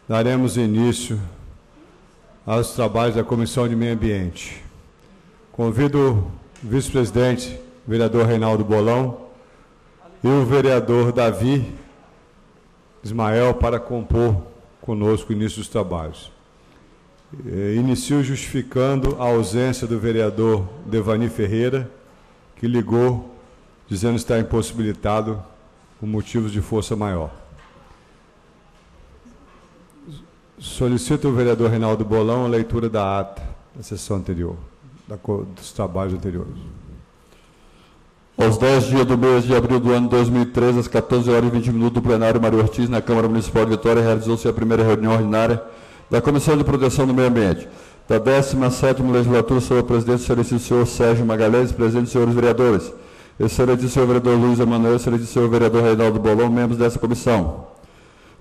daremos início aos trabalhos da Comissão de Meio Ambiente. Convido o vice-presidente, vereador Reinaldo Bolão, e o vereador Davi Ismael para compor conosco o início dos trabalhos. Inicio justificando a ausência do vereador Devani Ferreira, que ligou dizendo estar impossibilitado por motivos de força maior. Solicito ao vereador Reinaldo Bolão a leitura da ata da sessão anterior, dos trabalhos anteriores. Aos 10 dias do mês de abril do ano 2013, às 14 horas e 20 minutos, do plenário Mário Ortiz, na Câmara Municipal de Vitória, realizou-se a primeira reunião ordinária da Comissão de Proteção do Meio Ambiente, da 17ª Legislatura, sob a presidência do excelentíssimo senhor Sérgio Magalhães, presidente, senhores vereadores, excelentíssimo senhor vereador Luiz Emanuel, excelentíssimo senhor vereador Reinaldo Bolão, membros dessa comissão.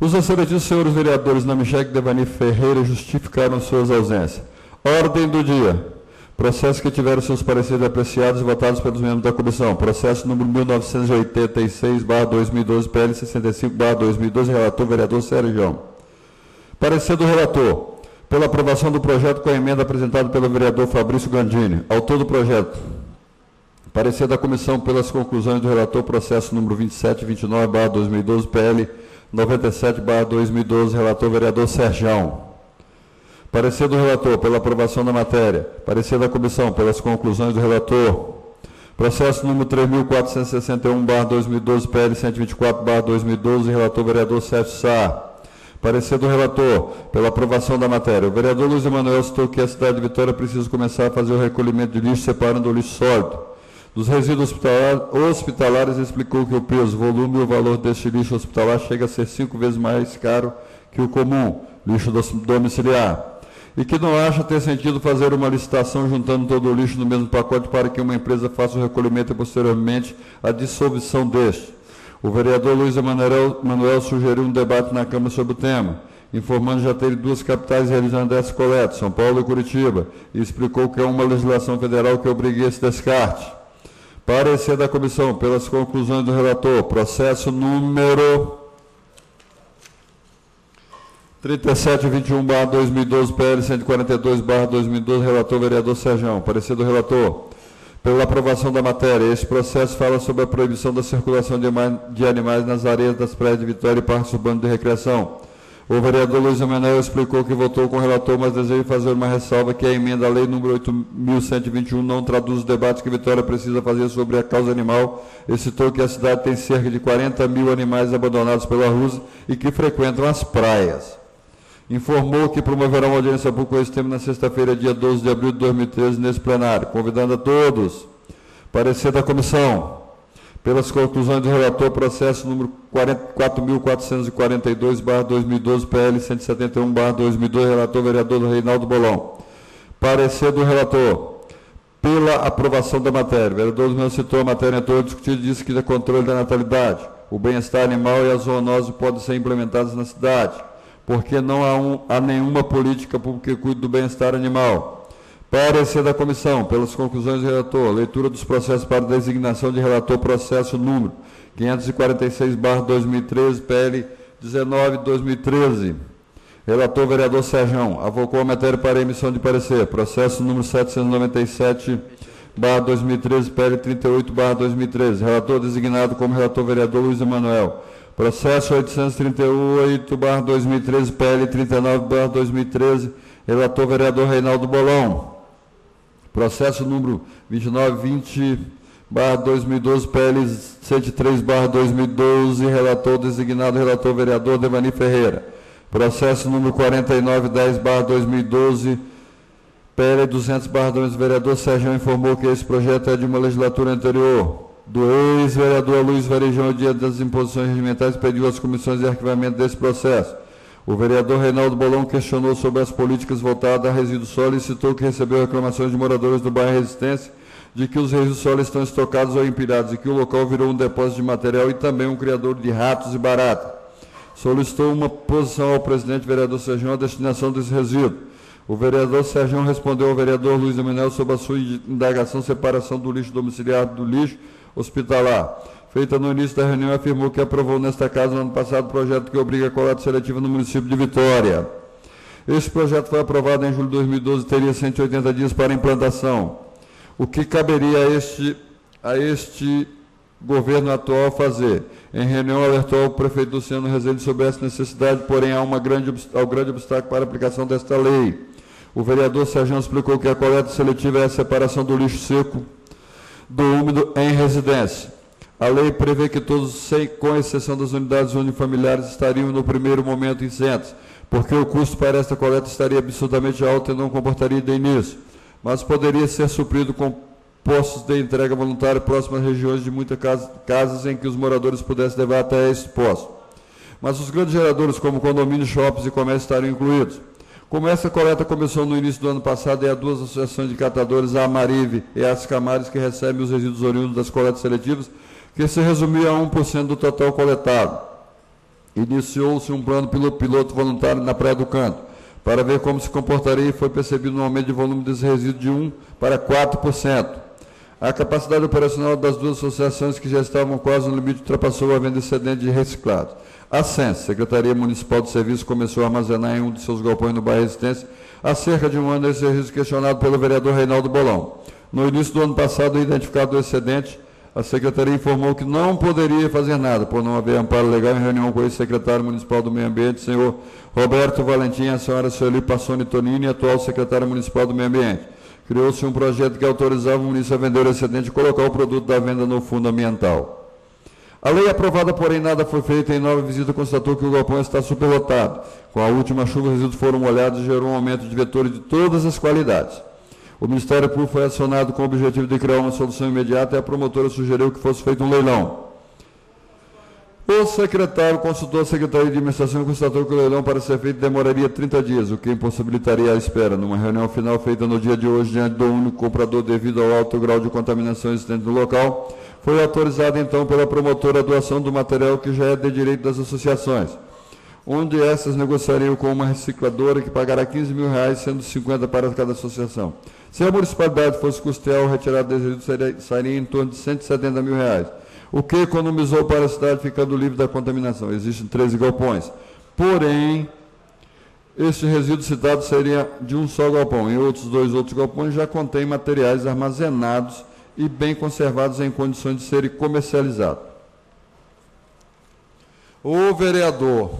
Os excelentíssimos senhores vereadores Namichek e Devani Ferreira justificaram suas ausências. Ordem do dia. Processos que tiveram seus pareceres apreciados e votados pelos membros da comissão. Processo número 1986/2012, PL 65/2012, relator vereador Sérgio. Parecer do relator. Pela aprovação do projeto com a emenda apresentada pelo vereador Fabrício Gandini. Autor do projeto. Parecer da comissão pelas conclusões do relator, processo número 2729/2012, PL 97/2012, relator vereador Sérgio. Parecer do relator pela aprovação da matéria. Parecer da comissão pelas conclusões do relator. Processo número 3461/2012, PL 124/2012, relator vereador Sérgio Sá. Parecer do relator pela aprovação da matéria. O vereador Luiz Emanuel citou que a cidade de Vitória precisa começar a fazer o recolhimento de lixo, separando o lixo sólido dos resíduos hospitalares. Explicou que o peso, volume e o valor deste lixo hospitalar chega a ser 5 vezes mais caro que o comum, lixo domiciliar. E que não acha ter sentido fazer uma licitação juntando todo o lixo no mesmo pacote para que uma empresa faça o recolhimento e posteriormente a dissolução deste. O vereador Luiz Emanuel sugeriu um debate na Câmara sobre o tema, informando já ter 2 capitais realizando essa coleta, São Paulo e Curitiba, e explicou que é uma legislação federal que obriga esse descarte. Parecer da comissão pelas conclusões do relator, processo número 3721/2012, PL 142/2012, relator vereador Sérgio. Parecer do relator. Pela aprovação da matéria, este processo fala sobre a proibição da circulação de animais nas areias das praias de Vitória e parques urbanos de recreação. O vereador Luiz Emanuel explicou que votou com o relator, mas deseja fazer uma ressalva que a emenda à lei número 8.121 não traduz os debates que Vitória precisa fazer sobre a causa animal e citou que a cidade tem cerca de 40 mil animais abandonados pela rua e que frequentam as praias. Informou que promoverá uma audiência pública com esse tema na sexta-feira, dia 12 de abril de 2013, nesse plenário, convidando a todos. Parecer da comissão. Pelas conclusões do relator, processo número 4.442/2012, PL 171/2012, relator vereador Reinaldo Bolão. Parecer do relator. Pela aprovação da matéria. O vereador Luiz citou a matéria anterior discutida e disse que o controle da natalidade, o bem-estar animal e a zoonose podem ser implementados na cidade, porque não há nenhuma política pública que cuide do bem-estar animal. Parecer da comissão, pelas conclusões do relator, leitura dos processos para designação de relator, processo número 546/2013, PL 19/2013. Relator vereador Sérgio, avocou a matéria para emissão de parecer, processo número 797/2013, PL 38/2013. Relator designado como relator vereador Luiz Emanuel. Processo 838/2013, PL 39/2013, relator vereador Reinaldo Bolão. Processo número 2920/2012, PL 103/2012, relator designado relator vereador Devani Ferreira. Processo número 4910/2012, PL 200/2012, vereador Sérgio informou que esse projeto é de uma legislatura anterior. Do ex-vereador Luiz Varejão, dia das imposições regimentais, pediu às comissões de arquivamento desse processo. O vereador Reinaldo Bolão questionou sobre as políticas voltadas a resíduos sólidos e citou que recebeu reclamações de moradores do bairro Resistência de que os resíduos sólidos estão estocados ou empilhados e que o local virou um depósito de material e também um criador de ratos e baratas. Solicitou uma posição ao presidente vereador Sérgio a destinação desse resíduo. O vereador Sérgio respondeu ao vereador Luiz Emanuel sobre a sua indagação separação do lixo domiciliar do lixo hospitalar. feita no início da reunião, afirmou que aprovou nesta casa no ano passado o projeto que obriga a coleta seletiva no município de Vitória. Este projeto foi aprovado em julho de 2012 e teria 180 dias para implantação. O que caberia a este governo atual fazer? Em reunião, alertou o prefeito Luciano Rezende sobre essa necessidade, porém há um grande obstáculo para a aplicação desta lei. O vereador Sérgio explicou que a coleta seletiva é a separação do lixo seco do úmido em residência. A lei prevê que todos, com exceção das unidades unifamiliares, estariam no primeiro momento isentos, porque o custo para esta coleta estaria absolutamente alto e não comportaria de início, mas poderia ser suprido com postos de entrega voluntária próximas às regiões de muitas casas em que os moradores pudessem levar até esse posto. Mas os grandes geradores, como condomínios, shoppings e comércio, estariam incluídos. Como essa coleta começou no início do ano passado, há duas associações de catadores, a Amarive e as Camares, que recebem os resíduos oriundos das coletas seletivas, que se resumia a 1% do total coletado. Iniciou-se um plano piloto voluntário na Praia do Canto, para ver como se comportaria, e foi percebido um aumento de volume desse resíduo de 1% para 4%. A capacidade operacional das duas associações, que já estavam quase no limite, ultrapassou a venda excedente de reciclados. A SENS, Secretaria Municipal de Serviços, começou a armazenar em um de seus galpões no bairro Resistência há cerca de um ano esse serviço questionado pelo vereador Reinaldo Bolão. No início do ano passado, identificado o excedente, a Secretaria informou que não poderia fazer nada, por não haver amparo legal, em reunião com o ex-secretário municipal do Meio Ambiente, senhor Roberto Valentim, e a senhora Sueli Passoni Tonini, atual secretária municipal do Meio Ambiente. Criou-se um projeto que autorizava o município a vender o excedente e colocar o produto da venda no fundo ambiental. A lei aprovada, porém, nada foi feito. Em nova visita, constatou que o galpão está superlotado. Com a última chuva, os resíduos foram molhados e gerou um aumento de vetores de todas as qualidades. O Ministério Público foi acionado com o objetivo de criar uma solução imediata e a promotora sugeriu que fosse feito um leilão. O secretário consultou a Secretaria de Administração e constatou que o leilão, para ser feito, demoraria 30 dias, o que impossibilitaria a espera. Numa reunião final feita no dia de hoje, diante do único comprador, devido ao alto grau de contaminação existente no local, foi autorizada, então, pela promotora a doação do material que já é de direito das associações, onde essas negociariam com uma recicladora que pagará R$15 mil, sendo 50 para cada associação. Se a municipalidade fosse custear o retirado desse resíduo, sairia em torno de R$170 mil, o que economizou para a cidade, ficando livre da contaminação. Existem 13 galpões. Porém, este resíduo citado seria de um só galpão. Em dois outros galpões já contém materiais armazenados e bem conservados em condições de serem comercializados. O vereador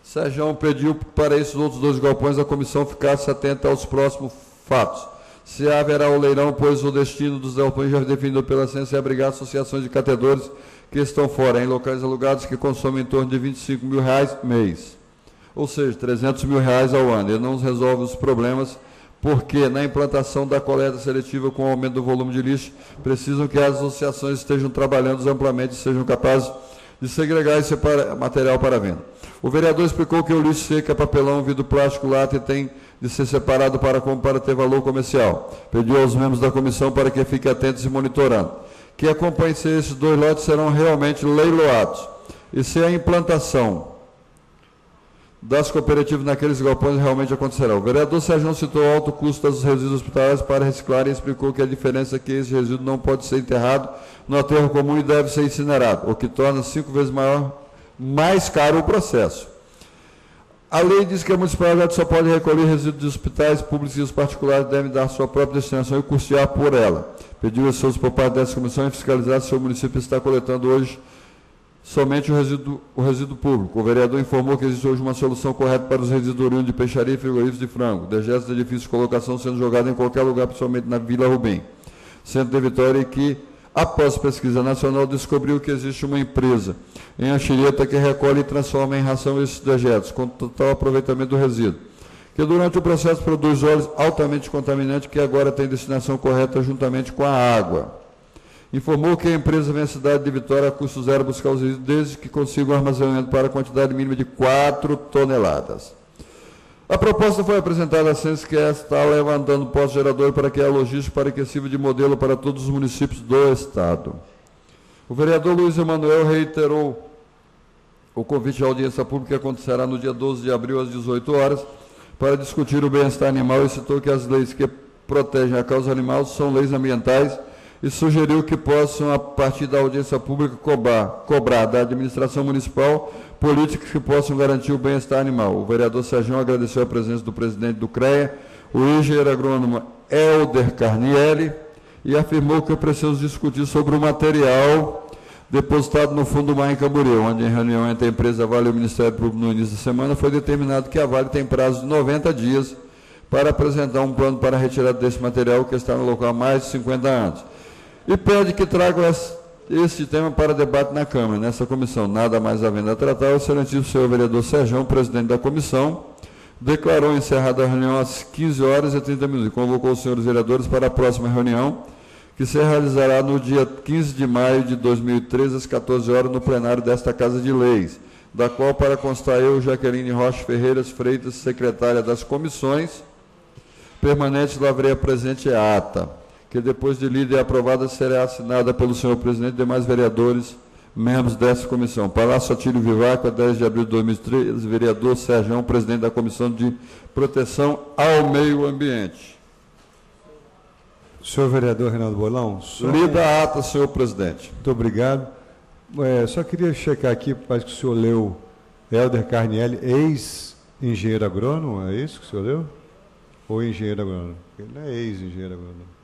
Sérgio pediu para esses outros dois galpões a comissão ficasse atenta aos próximos fatos. Se haverá o leilão, pois o destino dos galpões já definido pela ciência é abrigar associações de catadores que estão fora, em locais alugados que consomem em torno de R$25 mil mês. Ou seja, R$300 mil ao ano. Ele não resolve os problemas, porque na implantação da coleta seletiva, com o aumento do volume de lixo, precisam que as associações estejam trabalhando amplamente e sejam capazes de segregar esse material para venda. O vereador explicou que o lixo seco é papelão, vidro plástico, lata e tem de ser separado para ter valor comercial. Pediu aos membros da comissão para que fiquem atentos e monitorando, que acompanhem se esses dois lotes serão realmente leiloados e se a implantação das cooperativas naqueles galpões realmente acontecerá. O vereador Sérgio citou o alto custo dos resíduos hospitalares para reciclar e explicou que a diferença é que esse resíduo não pode ser enterrado no aterro comum e deve ser incinerado, o que torna 5 vezes mais caro o processo. A lei diz que a municipalidade só pode recolher resíduos de hospitais públicos e os particulares devem dar sua própria destinação e custear por ela. Pediu aos seus por parte dessa comissão e fiscalizar se o município está coletando hoje somente o resíduo público. O vereador informou que existe hoje uma solução correta para os resíduos oriundos de peixaria e frigoríficos de frango, dejetos de difícil colocação sendo jogado em qualquer lugar, principalmente na Vila Rubim, centro de Vitória, e que, após pesquisa nacional, descobriu que existe uma empresa em Anchieta que recolhe e transforma em ração esses dejetos, com total aproveitamento do resíduo, que durante o processo produz óleos altamente contaminantes que agora tem destinação correta juntamente com a água. Informou que a empresa vem à cidade de Vitória a custo zero buscar os resíduos desde que consiga um armazenamento para a quantidade mínima de 4 toneladas. A proposta foi apresentada à CENS, que está levantando postos geradores para que a logística para que sirva de modelo para todos os municípios do Estado. O vereador Luiz Emanuel reiterou o convite à audiência pública que acontecerá no dia 12 de abril, às 18 horas, para discutir o bem-estar animal e citou que as leis que protegem a causa animal são leis ambientais e sugeriu que possam, a partir da audiência pública, cobrar da administração municipal políticas que possam garantir o bem-estar animal. O vereador Sérgio agradeceu a presença do presidente do CREA, o engenheiro agrônomo Helder Carnielli, e afirmou que é preciso discutir sobre o material depositado no Fundo Mar em Camboriú, onde, em reunião entre a empresa Vale e o Ministério Público no início da semana, foi determinado que a Vale tem prazo de 90 dias para apresentar um plano para a retirada desse material que está no local há mais de 50 anos. E pede que tragam esse tema para debate na Câmara, nessa comissão. Nada mais havendo a tratar, o excelentíssimo senhor vereador Sérgio, presidente da comissão, declarou encerrada a reunião às 15h30 e convocou os senhores vereadores para a próxima reunião, que se realizará no dia 15 de maio de 2013, às 14 horas, no plenário desta Casa de Leis, da qual, para constar eu, Jaqueline Rocha Ferreiras Freitas, secretária das comissões permanentes, lavrei a presente ata, que depois de lida e aprovada será assinada pelo senhor presidente e demais vereadores, membros dessa comissão. Palácio Atílio Vivaco, 10 de abril de 2013, vereador Sérgio, presidente da Comissão de Proteção ao Meio Ambiente. Senhor vereador Reinaldo Bolão. Lida a ata, senhor presidente. Muito obrigado. Só queria checar aqui, parece que o senhor leu Helder Carnielli, ex-engenheiro agrônomo, é isso que o senhor leu? Ou engenheiro agrônomo? Ele não é ex-engenheiro agrônomo.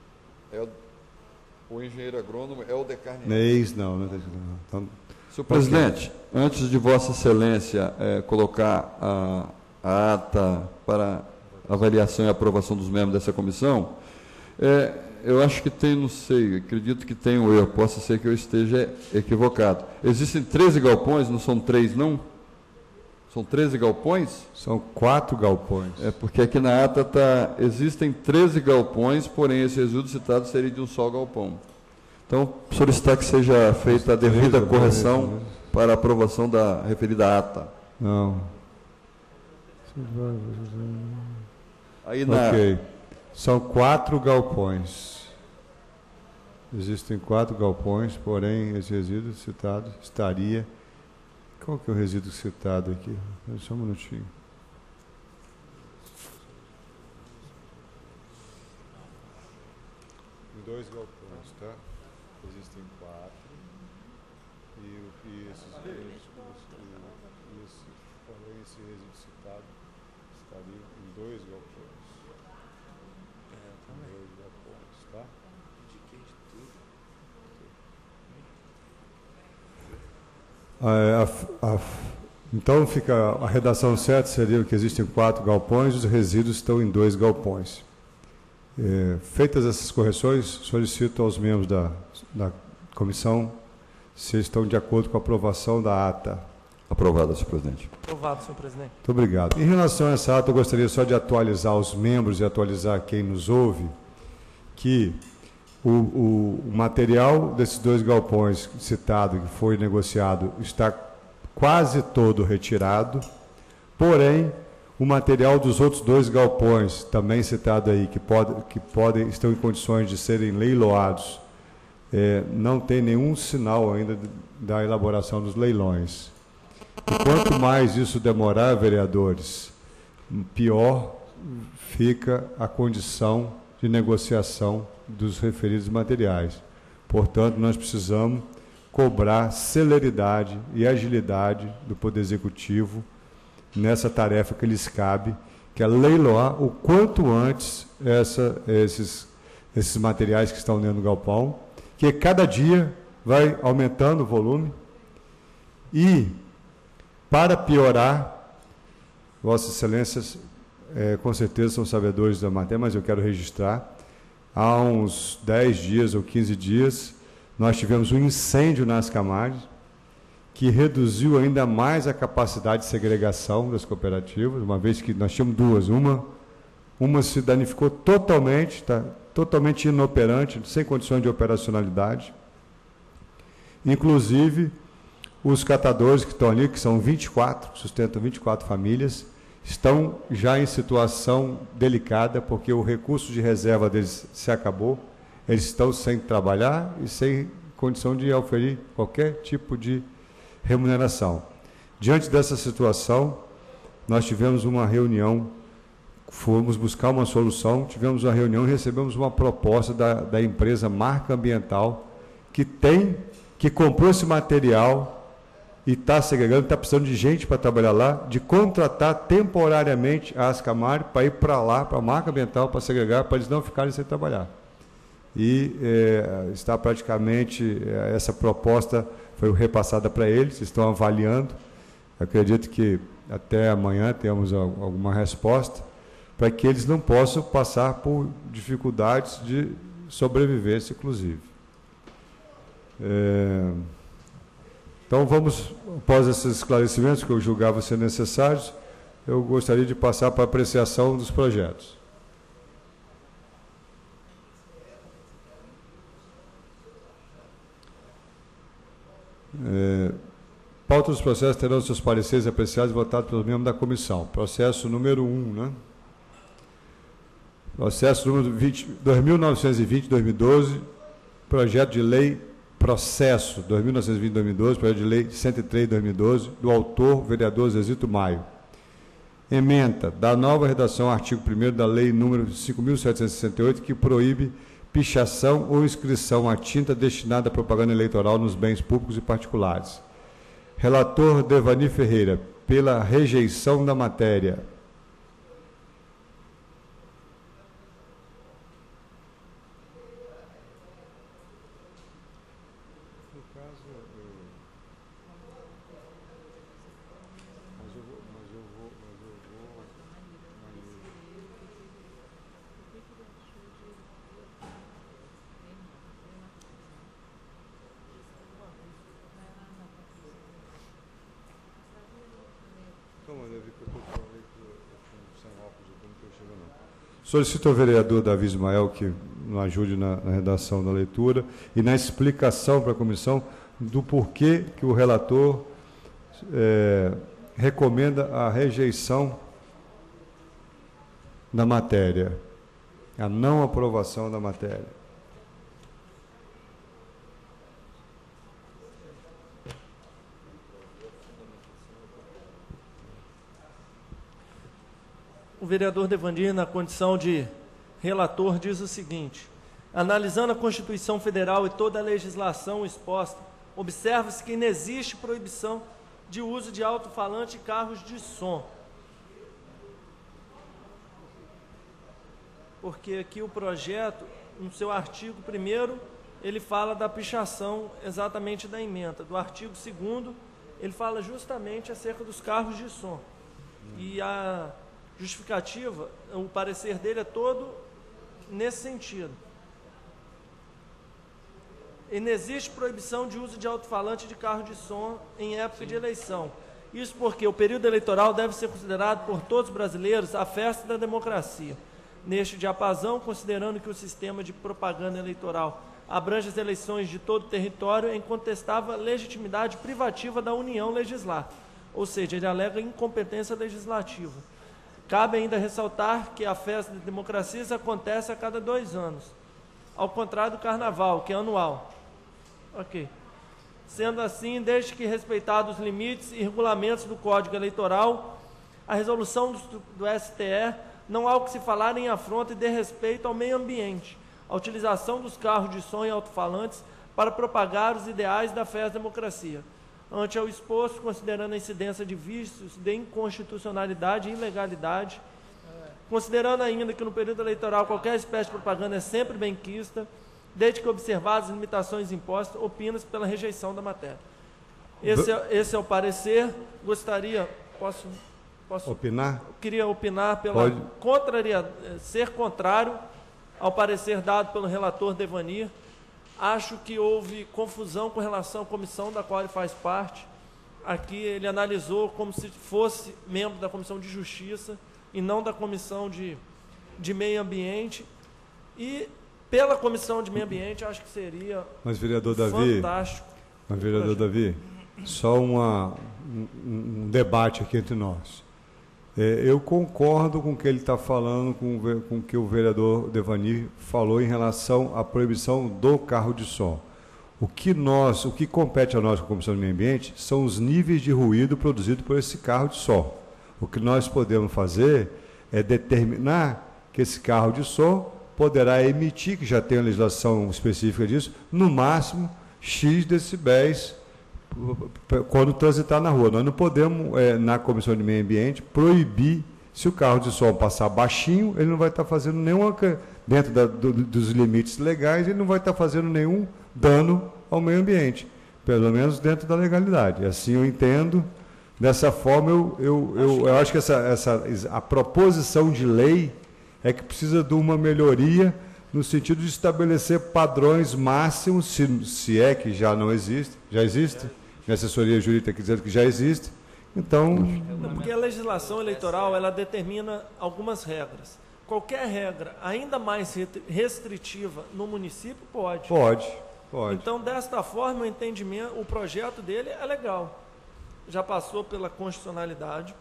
O engenheiro agrônomo Helder Carnielli. Não é ex, não. Então, senhor presidente, antes de Vossa Excelência colocar a ata para avaliação e aprovação dos membros dessa comissão, eu acho que tem, não sei, acredito que tem um erro, possa ser que eu esteja equivocado. Existem 13 galpões, não são 3, não? São 13 galpões? São 4 galpões. Porque aqui na ata existem 13 galpões, porém esse resíduo citado seria de um só galpão. Então, solicitar que seja feita a devida correção para a aprovação da referida ata. Não. Aí Ok. São 4 galpões. Existem 4 galpões, porém esse resíduo citado estaria... Qual que é o resíduo citado aqui? Só um minutinho. Em 2 galpões, tá? Existem 4. Porém, esse resíduo citado estaria em 2 galpões. Em 2 galpões, tá? Então, a redação certa seria que existem 4 galpões e os resíduos estão em 2 galpões. Feitas essas correções, solicito aos membros da comissão se estão de acordo com a aprovação da ata. Aprovado, senhor presidente. Aprovado, senhor presidente. Muito obrigado. Em relação a essa ata, eu gostaria só de atualizar os membros e atualizar quem nos ouve, que o material desses 2 galpões citado, que foi negociado, está quase todo retirado, porém, o material dos outros 2 galpões, também citado aí, que estão em condições de serem leiloados, não tem nenhum sinal ainda da elaboração dos leilões. E quanto mais isso demorar, vereadores, pior fica a condição de negociação dos referidos materiais. Portanto, nós precisamos cobrar celeridade e agilidade do Poder Executivo nessa tarefa que lhes cabe, que é leiloar o quanto antes esses materiais que estão dentro do galpão, que cada dia vai aumentando o volume. E, para piorar, Vossas Excelências, com certeza são sabedores da matéria, mas eu quero registrar, há uns 10 dias ou 15 dias, nós tivemos um incêndio nas Camargas, que reduziu ainda mais a capacidade de segregação das cooperativas, uma vez que nós tínhamos 2. Uma se danificou totalmente, está totalmente inoperante, sem condições de operacionalidade. Inclusive, os catadores que estão ali, que são 24, sustentam 24 famílias, estão já em situação delicada, porque o recurso de reserva deles se acabou, eles estão sem trabalhar e sem condição de oferir qualquer tipo de remuneração. Diante dessa situação, nós tivemos uma reunião fomos buscar uma solução, tivemos uma reunião e recebemos uma proposta da empresa Marca Ambiental, que comprou esse material e está segregando, está precisando de gente para trabalhar lá, de contratar temporariamente a Ascamar para ir para lá, para a Marca Ambiental, para segregar, para eles não ficarem sem trabalhar. E está praticamente, essa proposta foi repassada para eles, estão avaliando. Acredito que até amanhã temos alguma resposta, para que eles não possam passar por dificuldades de sobrevivência, inclusive. Então, vamos, após esses esclarecimentos que eu julgava ser necessários, eu gostaria de passar para a apreciação dos projetos. Pauta dos processos terão seus pareceres apreciados e votados pelos membros da comissão. Processo número 1, né? Processo número 2920-2012, projeto de lei, processo 2920-2012, projeto de lei 103-2012, do autor, vereador Zezito Maio. Ementa da nova redação, artigo 1º da lei número 5.768, que proíbe pichação ou inscrição a tinta destinada à propaganda eleitoral nos bens públicos e particulares. Relator Devani Ferreira, pela rejeição da matéria. Solicito ao vereador Davi Ismael que nos ajude na redação da leitura e na explicação para a comissão do porquê que o relator recomenda a rejeição da matéria, a não aprovação da matéria. O vereador Devanir, na condição de relator, diz o seguinte: analisando a Constituição Federal e toda a legislação exposta, observa-se que não existe proibição de uso de alto-falante e carros de som. Porque aqui o projeto, no seu artigo 1º, ele fala da pichação exatamente da ementa. Do artigo 2º, ele fala justamente acerca dos carros de som. E a justificativa, o parecer dele é todo nesse sentido. E não existe proibição de uso de alto-falante de carro de som em época de eleição. Isso porque o período eleitoral deve ser considerado por todos os brasileiros a festa da democracia. Neste diapasão, considerando que o sistema de propaganda eleitoral abrange as eleições de todo o território, é incontestável a legitimidade privativa da União legislar, ou seja, ele alega incompetência legislativa. Cabe ainda ressaltar que a festa da democracia acontece a cada 2 anos, ao contrário do carnaval, que é anual. Ok. Sendo assim, desde que respeitados os limites e regulamentos do Código Eleitoral, a resolução do STE não há o que se falar em afronta e desrespeito ao meio ambiente, a utilização dos carros de som e alto-falantes para propagar os ideais da festa da democracia. Ante ao exposto, considerando a incidência de vícios de inconstitucionalidade e ilegalidade, considerando ainda que no período eleitoral qualquer espécie de propaganda é sempre benquista, desde que observadas as limitações impostas, opina-se pela rejeição da matéria. Esse é o parecer. Gostaria, posso opinar? Queria opinar pela ser contrário ao parecer dado pelo relator Devanir. Acho que houve confusão com relação à comissão da qual ele faz parte. Aqui ele analisou como se fosse membro da Comissão de Justiça e não da Comissão de Meio Ambiente. E pela Comissão de Meio Ambiente, acho que seria fantástico. Mas, vereador Davi, só um debate aqui entre nós. Eu concordo com o que ele está falando, com o que o vereador Devanir falou em relação à proibição do carro de som. O que compete a nós, com a Comissão de Meio Ambiente, são os níveis de ruído produzido por esse carro de som. O que nós podemos fazer é determinar que esse carro de som poderá emitir, que já tem a legislação específica disso, no máximo X decibéis quando transitar na rua. Nós não podemos, na Comissão de Meio Ambiente, proibir, se o carro de som passar baixinho, ele não vai estar fazendo nenhuma, dentro dos limites legais, ele não vai estar fazendo nenhum dano ao meio ambiente, pelo menos dentro da legalidade. Assim eu entendo. Dessa forma, eu acho que a proposição de lei é que precisa de uma melhoria no sentido de estabelecer padrões máximos, se é que já não existe, já existe, minha assessoria jurídica aqui dizendo que já existe, então... Porque a legislação eleitoral, ela determina algumas regras. Qualquer regra ainda mais restritiva no município pode. Pode. Então, desta forma, o entendimento, o projeto dele é legal. Já passou pela constitucionalidade,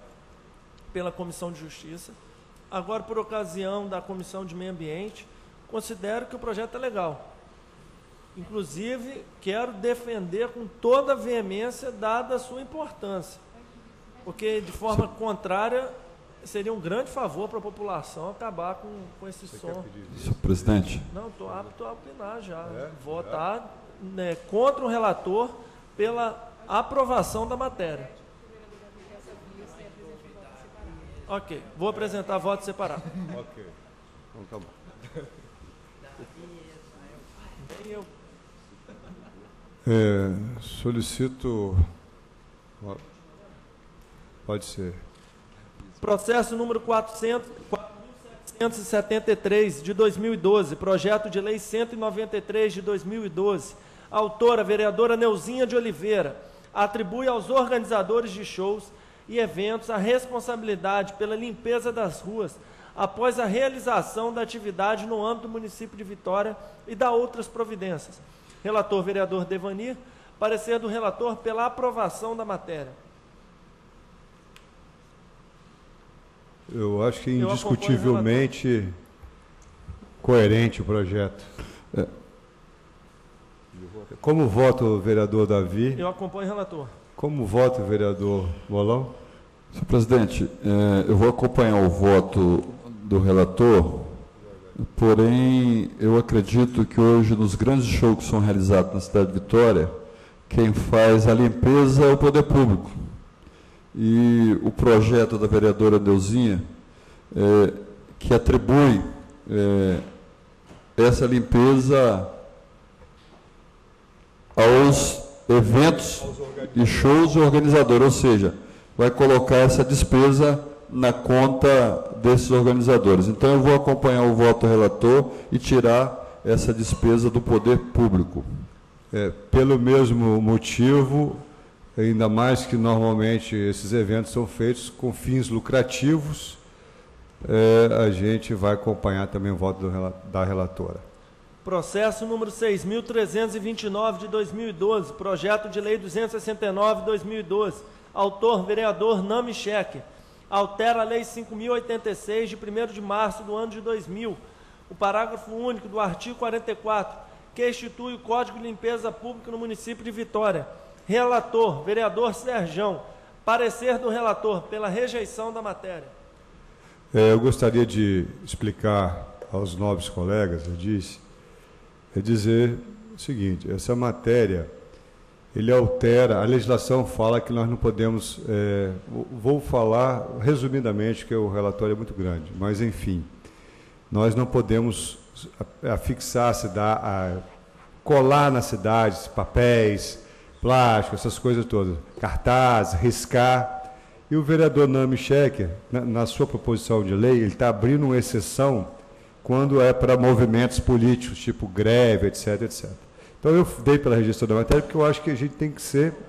pela Comissão de Justiça. Agora, por ocasião da Comissão de Meio Ambiente, considero que o projeto é legal. Inclusive, quero defender com toda a veemência, dada a sua importância. Porque, de forma contrária, seria um grande favor para a população acabar com esse som. Senhor presidente. Não, estou apto a opinar já. Votar contra o relator pela aprovação da matéria. Ok, vou apresentar voto separado. Ok, então tá bom. Solicito... Pode ser. Processo número 4.773, de 2012, projeto de lei 193, de 2012. Autora, vereadora Neuzinha de Oliveira, atribui aos organizadores de shows e eventos a responsabilidade pela limpeza das ruas após a realização da atividade no âmbito do município de Vitória e da outras providências. Relator, vereador Devanir. Parecer do relator pela aprovação da matéria. Eu acho que indiscutivelmente coerente o projeto. Como vota o vereador Davi? Eu acompanho o relator. Como vota o vereador Bolão? Senhor presidente, eu vou acompanhar o voto do relator, porém, eu acredito que hoje, nos grandes shows que são realizados na cidade de Vitória, quem faz a limpeza é o poder público. E o projeto da vereadora Neuzinha, que atribui essa limpeza aos eventos e shows e organizadores, ou seja, vai colocar essa despesa na conta desses organizadores. Então, eu vou acompanhar o voto do relator e tirar essa despesa do poder público. Pelo mesmo motivo, ainda mais que normalmente esses eventos são feitos com fins lucrativos, a gente vai acompanhar também o voto da relatora. Processo número 6.329 de 2012, projeto de lei 269 de 2012. Autor, vereador Nami Shecker. Altera a lei 5.086 de 1º de março do ano de 2000. O parágrafo único do artigo 44, que institui o Código de Limpeza Pública no município de Vitória. Relator, vereador Serjão. Parecer do relator pela rejeição da matéria. Eu gostaria de explicar aos nobres colegas, dizer o seguinte: essa matéria, ele altera, a legislação fala que nós não podemos, vou falar resumidamente, que o relatório é muito grande, mas enfim, nós não podemos afixar, colar nas cidades papéis, plástico, essas coisas todas, cartaz, riscar. E o vereador Nami Shecker, na sua proposição de lei, ele está abrindo uma exceção quando é para movimentos políticos, tipo greve, etc, etc. Então, eu dei pela rejeição da matéria porque eu acho que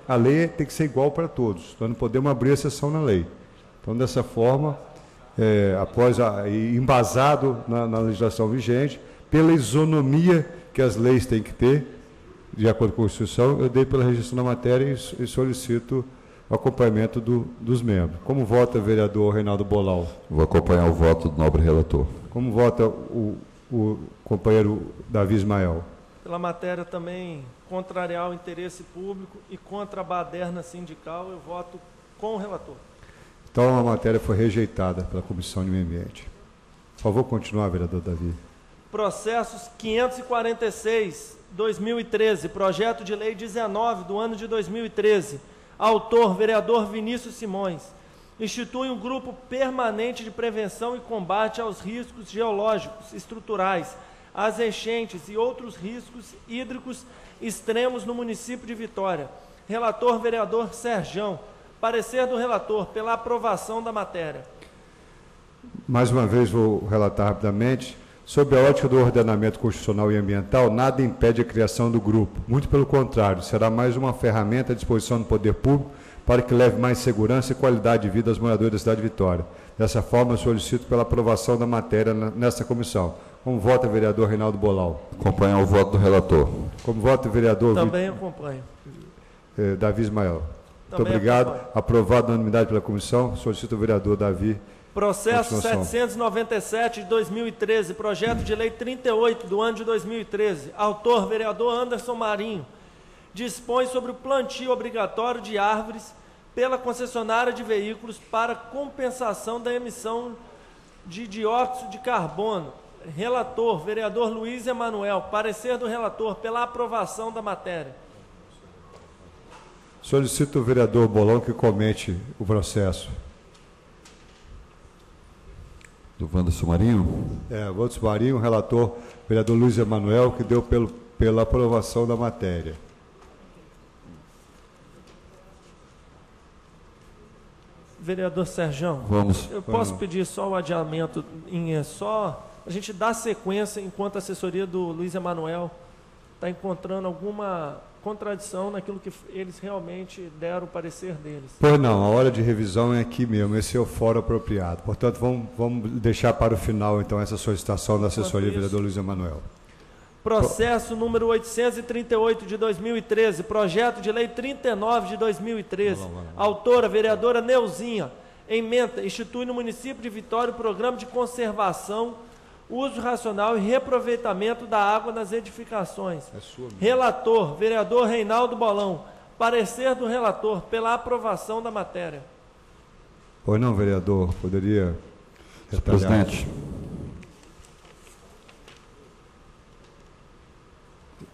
a lei tem que ser igual para todos. Nós não podemos abrir exceção na lei. Então, dessa forma, embasado na legislação vigente, pela isonomia que as leis têm que ter, de acordo com a Constituição, eu dei pela rejeição da matéria e solicito o acompanhamento dos membros. Como vota o vereador Reinaldo Bolão? Vou acompanhar o voto do nobre relator. Como vota o companheiro Davi Ismael? Pela matéria também contrariar o interesse público e contra a baderna sindical, eu voto com o relator. Então, a matéria foi rejeitada pela Comissão de Meio Ambiente. Por favor, continuar, vereador Davi. Processos 546/2013, projeto de lei 19 do ano de 2013. Autor, vereador Vinícius Simões. Institui um grupo permanente de prevenção e combate aos riscos geológicos, estruturais, às enchentes e outros riscos hídricos extremos no município de Vitória. Relator, vereador Serjão. Parecer do relator pela aprovação da matéria. Mais uma vez, vou relatar rapidamente. Sob a ótica do ordenamento constitucional e ambiental, nada impede a criação do grupo. Muito pelo contrário, será mais uma ferramenta à disposição do poder público para que leve mais segurança e qualidade de vida aos moradores da cidade de Vitória. Dessa forma, eu solicito pela aprovação da matéria nesta comissão. Como vota o vereador Reinaldo Bolau? Acompanha o voto do relator. Como vota o vereador Também acompanho. Davi Ismael? Muito Também obrigado. acompanho. Aprovado na unanimidade pela comissão. Solicito o vereador Davi. Processo Continuação. 797 de 2013, projeto de lei 38 do ano de 2013. Autor, vereador Anderson Marinho. Dispõe sobre o plantio obrigatório de árvores pela concessionária de veículos para compensação da emissão de dióxido de carbono. Relator, vereador Luiz Emanuel. Parecer do relator pela aprovação da matéria. Solicito o vereador Bolão que comente o processo. Do Wanderson Marinho. Votos Marinho, relator, vereador Luiz Emanuel, que deu pela aprovação da matéria. Vereador Serjão, Vamos. eu posso pedir só o adiamento, só a gente dar sequência enquanto a assessoria do Luiz Emanuel está encontrando alguma contradição naquilo que eles realmente deram o parecer deles. Pois não, a hora de revisão é aqui mesmo, esse é o fórum apropriado. Portanto, vamos deixar para o final, então, essa solicitação da assessoria do vereador Luiz Emanuel. Processo número 838 de 2013, projeto de lei 39 de 2013. Autora, vereadora Neuzinha. Ementa, institui no município de Vitória o programa de conservação, uso racional e reaproveitamento da água nas edificações. Relator, vereador Reinaldo Bolão. Parecer do relator pela aprovação da matéria. Pois não, vereador, poderia... Presidente.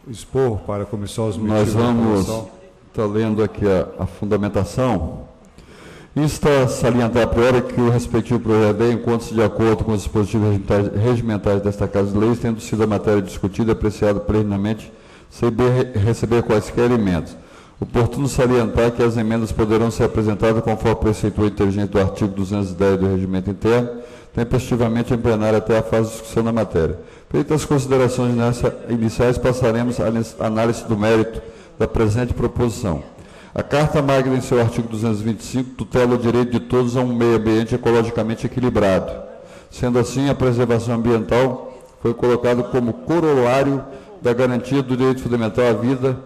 Expor para a comissão os Nós motivos da vamos aprovação. estar lendo aqui a fundamentação. Insta a salientar a priori que o respectivo projeto de lei encontra-se de acordo com os dispositivos regimentais desta Casa de Leis, tendo sido a matéria discutida e apreciada plenamente, sem receber quaisquer emendas. Oportuno salientar que as emendas poderão ser apresentadas conforme o preceito inteligente do artigo 210 do Regimento Interno, tempestivamente em plenário até a fase de discussão da matéria. Feitas as considerações iniciais, passaremos à análise do mérito da presente proposição. A Carta Magna, em seu artigo 225, tutela o direito de todos a um meio ambiente ecologicamente equilibrado. Sendo assim, a preservação ambiental foi colocada como corolário da garantia do direito fundamental à vida,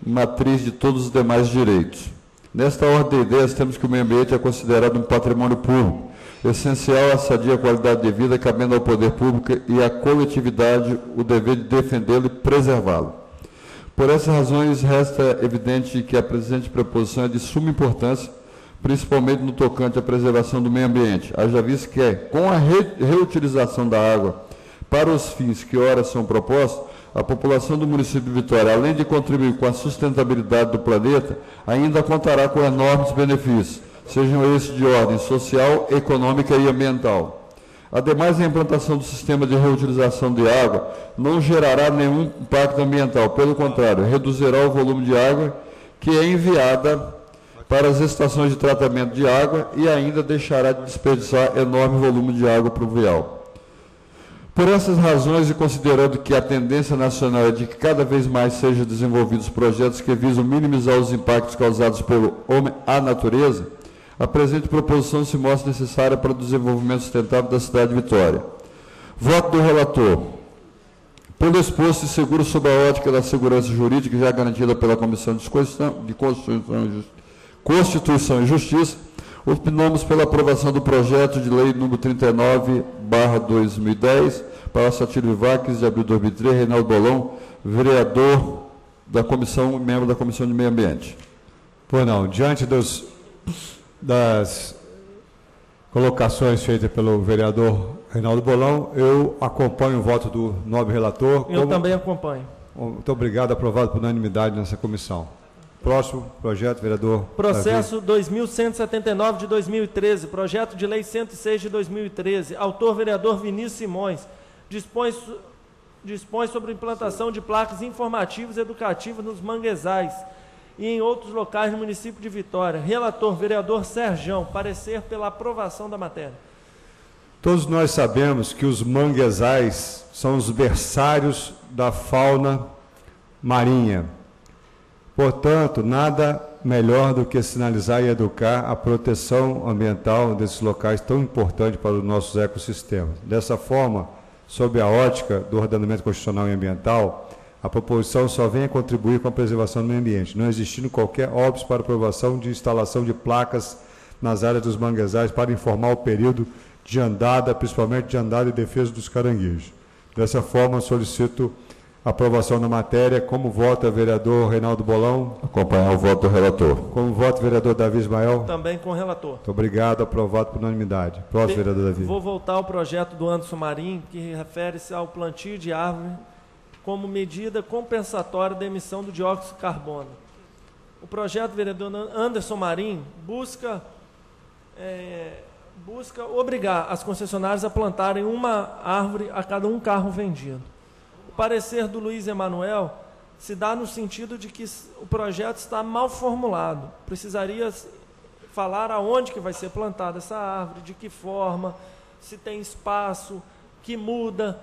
matriz de todos os demais direitos. Nesta ordem de ideias, temos que o meio ambiente é considerado um patrimônio público, essencial à sadia qualidade de vida, cabendo ao poder público e à coletividade o dever de defendê-lo e preservá-lo. Por essas razões, resta evidente que a presente proposição é de suma importância, principalmente no tocante à preservação do meio ambiente, haja visto que, com a reutilização da água para os fins que ora são propostos, a população do município de Vitória, além de contribuir com a sustentabilidade do planeta, ainda contará com enormes benefícios, sejam esses de ordem social, econômica e ambiental. Ademais, a implantação do sistema de reutilização de água não gerará nenhum impacto ambiental, pelo contrário, reduzirá o volume de água que é enviada para as estações de tratamento de água e ainda deixará de desperdiçar enorme volume de água pluvial. Por essas razões e considerando que a tendência nacional é de que cada vez mais sejam desenvolvidos projetos que visam minimizar os impactos causados pelo homem à natureza, a presente proposição se mostra necessária para o desenvolvimento sustentável da cidade de Vitória. Voto do relator. Pelo exposto e seguro sob a ótica da segurança jurídica já garantida pela Comissão de Constituição e Justiça, opinamos pela aprovação do projeto de lei número 39/2010, para Satílio Vaques, de abril de 2003, Reinaldo Bolão, vereador da comissão, membro da Comissão de Meio Ambiente. Pois não, diante das colocações feitas pelo vereador Reinaldo Bolão. Eu acompanho o voto do nobre relator. Eu também acompanho. Muito obrigado, aprovado por unanimidade nessa comissão. Próximo projeto, vereador Processo 2179 de 2013, projeto de lei 106 de 2013, autor vereador Vinícius Simões, dispõe sobre implantação de placas informativas e educativas nos manguezais e em outros locais no município de Vitória. Relator vereador Serjão, parecer pela aprovação da matéria. Todos nós sabemos que os manguezais são os berçários da fauna marinha. Portanto, nada melhor do que sinalizar e educar a proteção ambiental desses locais tão importantes para os nossos ecossistemas. Dessa forma, sob a ótica do ordenamento constitucional e ambiental, a proposição só vem a contribuir com a preservação do meio ambiente, não existindo qualquer óbice para aprovação de instalação de placas nas áreas dos manguezais para informar o período de andada, principalmente de andada e defesa dos caranguejos. Dessa forma, solicito a aprovação da matéria. Como vota o vereador Reinaldo Bolão? Acompanhar o voto do relator. Como vota o vereador Davi Ismael? Também com o relator. Muito obrigado, aprovado por unanimidade. Próximo, vereador Davi. Vou voltar ao projeto do Anderson Marim, que refere-se ao plantio de árvore como medida compensatória da emissão do dióxido de carbono. O projeto do vereador Anderson Marim busca obrigar as concessionárias a plantarem uma árvore a cada um carro vendido. O parecer do Luiz Emanuel se dá no sentido de que o projeto está mal formulado. Precisaria falar aonde que vai ser plantada essa árvore, de que forma, se tem espaço, que muda,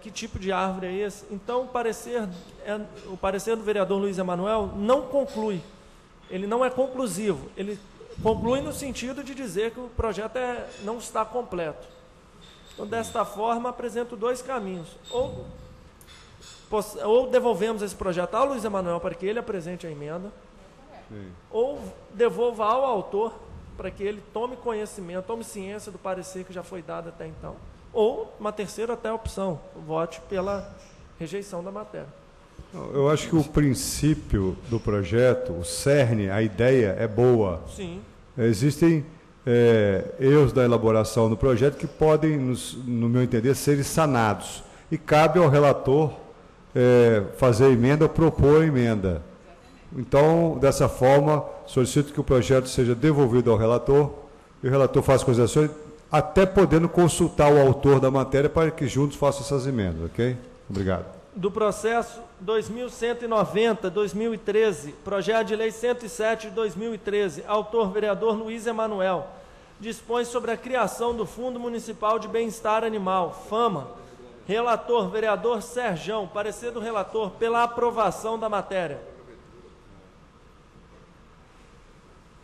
que tipo de árvore é esse. Então, o parecer do vereador Luiz Emanuel não conclui, ele não é conclusivo, ele conclui no sentido de dizer que o projeto não está completo. Então, desta forma, apresento dois caminhos. Ou devolvemos esse projeto ao Luiz Emanuel para que ele apresente a emenda, ou devolva ao autor para que ele tome conhecimento, tome ciência do parecer que já foi dado até então. Ou, uma terceira até opção, vote pela rejeição da matéria. Eu acho que o princípio do projeto, o cerne, a ideia é boa. Sim. Existem erros da elaboração do projeto que podem, no meu entender, ser sanados. E cabe ao relator fazer emenda ou propor emenda. Então, dessa forma, solicito que o projeto seja devolvido ao relator e o relator faça considerações, até podendo consultar o autor da matéria para que juntos façam essas emendas, ok? Obrigado. Do processo 2190-2013, projeto de lei 107 de 2013, autor vereador Luiz Emanuel, dispõe sobre a criação do Fundo Municipal de Bem-Estar Animal, FAMA. Relator vereador Serjão, parecer do relator pela aprovação da matéria.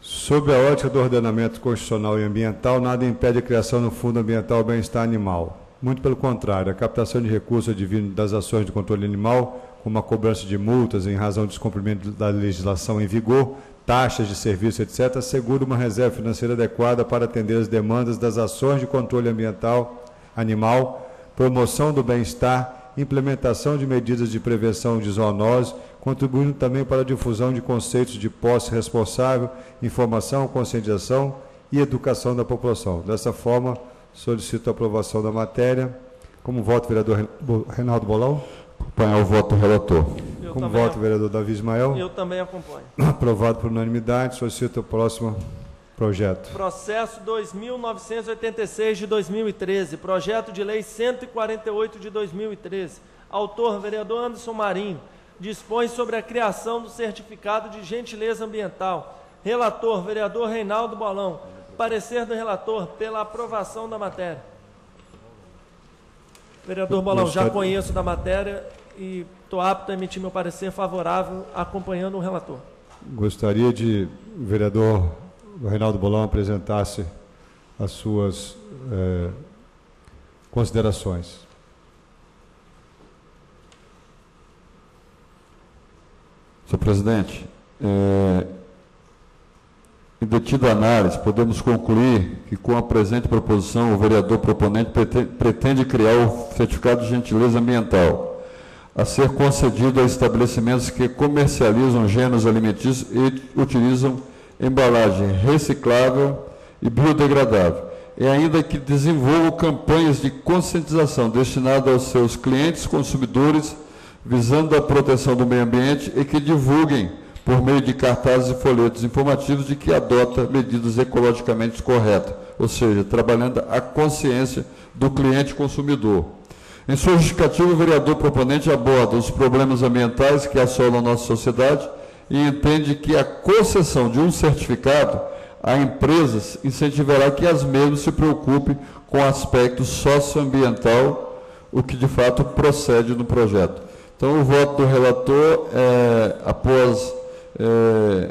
Sob a ótica do ordenamento constitucional e ambiental, nada impede a criação do Fundo Ambiental Bem-Estar Animal. Muito pelo contrário, a captação de recursos advindo das ações de controle animal, como a cobrança de multas em razão do descumprimento da legislação em vigor, taxas de serviço, etc., assegura uma reserva financeira adequada para atender as demandas das ações de controle ambiental animal, promoção do bem-estar, implementação de medidas de prevenção de zoonose, contribuindo também para a difusão de conceitos de posse responsável, informação, conscientização e educação da população. Dessa forma, solicito a aprovação da matéria. Como voto, vereador Reinaldo Bolão? Acompanhar o voto do relator. Como voto, vereador Davi Ismael? Eu também acompanho. Aprovado por unanimidade. Solicito o próximo projeto. Processo 2986 de 2013, projeto de lei 148 de 2013. Autor, vereador Anderson Marinho, dispõe sobre a criação do certificado de gentileza ambiental. Relator, vereador Reinaldo Bolão. Parecer do relator pela aprovação da matéria. Vereador Bolão, já conheço da matéria e estou apto a emitir meu parecer favorável acompanhando o relator. Gostaria de o vereador Reinaldo Bolão apresentasse as suas considerações. Senhor presidente, em detida análise, podemos concluir que com a presente proposição, o vereador proponente pretende criar o certificado de gentileza ambiental, a ser concedido a estabelecimentos que comercializam gêneros alimentícios e utilizam embalagem reciclável e biodegradável, e ainda que desenvolvam campanhas de conscientização destinadas aos seus clientes, consumidores, visando a proteção do meio ambiente e que divulguem, por meio de cartazes e folhetos informativos, de que adota medidas ecologicamente corretas, ou seja, trabalhando a consciência do cliente consumidor. Em sua justificativa, o vereador proponente aborda os problemas ambientais que assolam a nossa sociedade e entende que a concessão de um certificado a empresas incentivará que as mesmas se preocupem com o aspecto socioambiental, o que de fato procede no projeto. Então, o voto do relator, após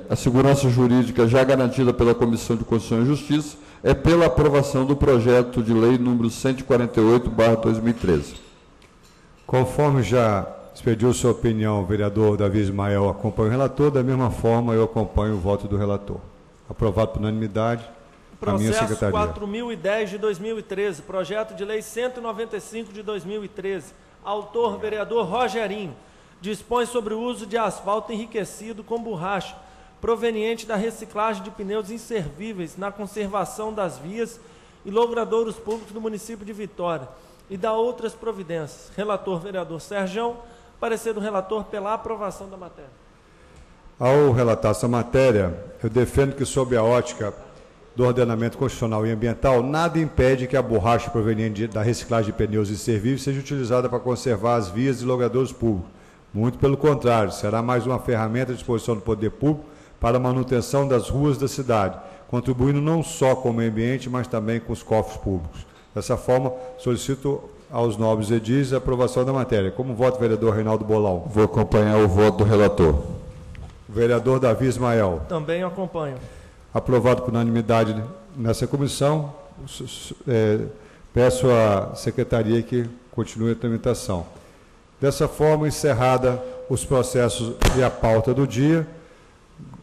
a segurança jurídica já garantida pela Comissão de Constituição e Justiça, é pela aprovação do projeto de lei número 148/2013. Conforme já expediu sua opinião, o vereador Davi Ismael acompanha o relator, da mesma forma eu acompanho o voto do relator. Aprovado por unanimidade. Processo 4010 de 2013, projeto de lei 195 de 2013. Autor, vereador Rogerinho. Dispõe sobre o uso de asfalto enriquecido com borracha, proveniente da reciclagem de pneus inservíveis na conservação das vias e logradouros públicos do município de Vitória e da outras providências. Relator, vereador Sergião. Parecer do relator pela aprovação da matéria. Ao relatar essa matéria, eu defendo que, sob a ótica do ordenamento constitucional e ambiental, nada impede que a borracha proveniente da reciclagem de pneus inservíveis seja utilizada para conservar as vias e logradouros públicos. Muito pelo contrário, será mais uma ferramenta à disposição do poder público para a manutenção das ruas da cidade, contribuindo não só com o meio ambiente, mas também com os cofres públicos. Dessa forma, solicito aos nobres edis a aprovação da matéria. Como voto, vereador Reinaldo Bolão? Vou acompanhar o voto do relator. O vereador Davi Ismael? Também acompanho. Aprovado por unanimidade nessa comissão. Peço à secretaria que continue a tramitação. Dessa forma, encerrada os processos e a pauta do dia,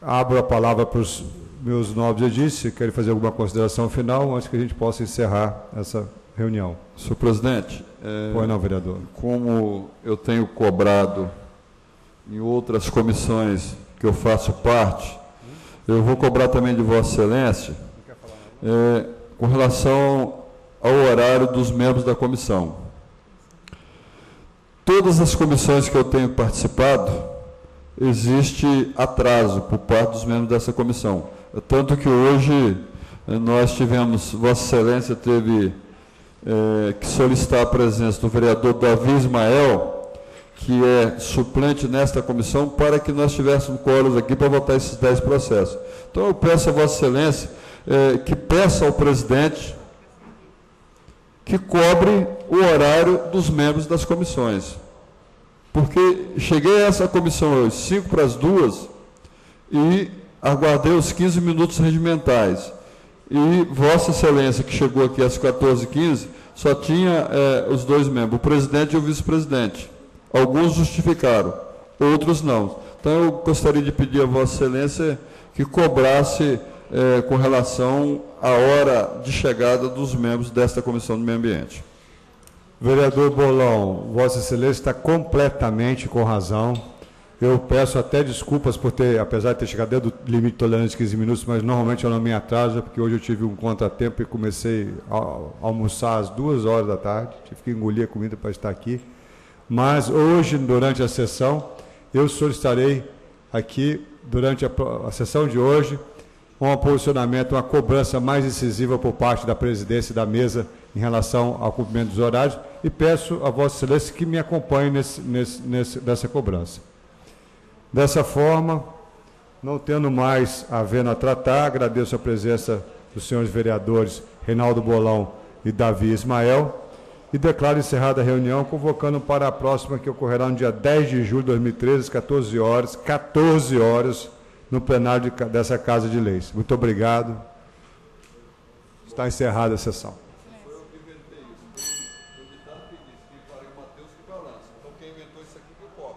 abro a palavra para os meus nobres edis, se querem fazer alguma consideração final, antes que a gente possa encerrar essa reunião. Senhor presidente, Pois não, vereador. Como eu tenho cobrado em outras comissões que eu faço parte, eu vou cobrar também de Vossa Excelência com relação ao horário dos membros da comissão. Todas as comissões que eu tenho participado, existe atraso por parte dos membros dessa comissão. Tanto que hoje nós tivemos, Vossa Excelência teve que solicitar a presença do vereador Davi Ismael, que é suplente nesta comissão, para que nós tivéssemos quórum aqui para votar esses 10 processos. Então, eu peço a Vossa Excelência que peça ao presidente que cobre o horário dos membros das comissões. Porque cheguei a essa comissão hoje, 5:45, e aguardei os 15 minutos regimentais. E Vossa Excelência, que chegou aqui às 14h15, só tinha os 2 membros, o presidente e o vice-presidente. Alguns justificaram, outros não. Então, eu gostaria de pedir a Vossa Excelência que cobrasse com relação à hora de chegada dos membros desta Comissão do Meio Ambiente. Vereador Bolão, Vossa Excelência está completamente com razão. Eu peço até desculpas por ter, apesar de ter chegado dentro do limite de tolerância de 15 minutos, mas normalmente eu não me atraso, porque hoje eu tive um contratempo e comecei a almoçar às 2h da tarde, tive que engolir a comida para estar aqui. Mas hoje, durante a sessão, eu solicitarei aqui, durante a sessão de hoje, um posicionamento, uma cobrança mais incisiva por parte da presidência e da mesa em relação ao cumprimento dos horários, e peço a Vossa Excelência que me acompanhe nessa cobrança. Dessa forma, não tendo mais havendo a tratar, agradeço a presença dos senhores vereadores Reinaldo Bolão e Davi Ismael, e declaro encerrada a reunião, convocando para a próxima, que ocorrerá no dia 10 de julho de 2013, às 14 horas, no plenário dessa Casa de Leis. Muito obrigado. Está encerrada a sessão. Foi eu que inventei isso. O ditado que diz que para o Mateus que balança. Então, quem inventou isso aqui que eu cobro.